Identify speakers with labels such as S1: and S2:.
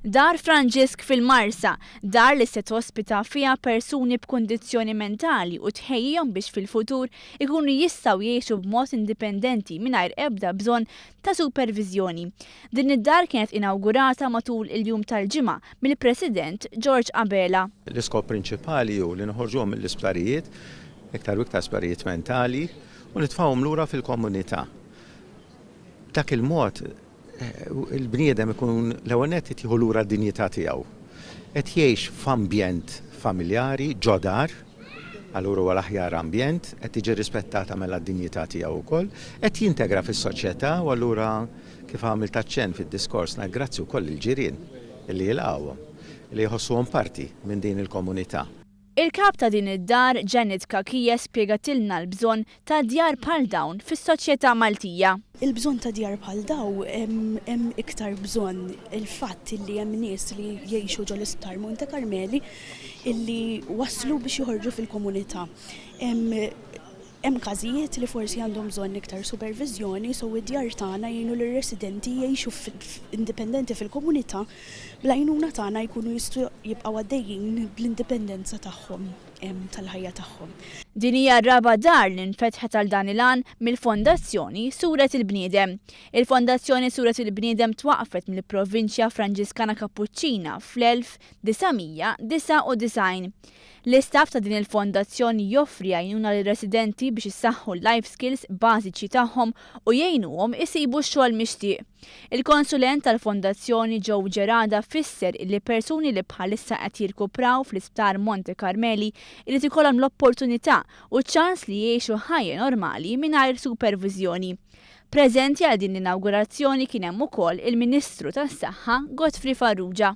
S1: Dar Frangisk fil-Marsa, dar li se tospita fiha persuni b'kundizzjoni mentali u tħejjihom biex fil-futur ikunu jistgħu jgħixu b'mod indipendenti mingħajr ebda bżonn ta' supervizjoni. Din id-dar kienet inawgurata matul il-jum tal-ġimgħa mill-President George Abela.
S2: L-iskop prinċipali hu li nħorġuhom mill-isptarijiet, iktar u iktar sptarijiet mentali, u nitfgħuhom lura fil-komunità. Dak il-mod il-bniedem ikun l-ewwel nett jieħu lura d-dinjità tiegħu. Qed jgħix f'ambjent familjari ġodar, allura huwa l-aħjar ambjent, qed tiġi rispettata mela d-dinjità tiegħu wkoll, qed jintegra fis-soċjetà u allura kif għamilt aċċenn fid-diskors grazzi wkoll il-ġirien illi jilqgħuhom, li jħossuhom parti minn din il-komunità.
S1: Il-kap ta' din id-dar Ġenit Kakija spjegatilna l-bżonn ta' djar bħal dawn fis-soċjetà Maltija.
S3: Il-bżonn ta' djar bħal dawn hemm iktar bżonn il-fatt li hemm nies li jgħixu ġol isptar Monte Carmeli illi waslu biex joħorġu fil-komunità. Hemm każijiet li forsi għandhom bżonn iktar supervizjoni, so id-djar tagħna jgħinu lir-residenti jgħixu indipendenti fil-komunità bl-għajnuna tagħna jkunu jistgħu jibqgħu għaddejjin bl-indipendenza tagħhom tal-ħajja tagħhom.
S1: Din hija r-raba dar li nfetħet għal dan il-għan mill-Fondazzjoni Suret il-Bniedem. Il-Fondazzjoni Suret il-Bniedem twaqfet mill-Provinċja Franġiskana Kappuċċina fl-1999. L-istaff ta' din il-fondazzjoni joffri għajnuna lir-residenti biex issaħħu l-life skills bażiċi tagħhom u jgħinuhom isibu x-xogħol mixtieq. Il-konsulent tal-fondazzjoni Joe Gerada fisser li persuni li bħalissa qed jirkupraw fl-isptar Monte Carmeli irid ikollhom l-opportunità u ċans li jgħixu ħajja normali mingħajr supervizjoni. Preżenti għal din l-inawgurazzjoni kien hemm ukoll il-Ministru tas-Saħħa Godfrey Farrugia.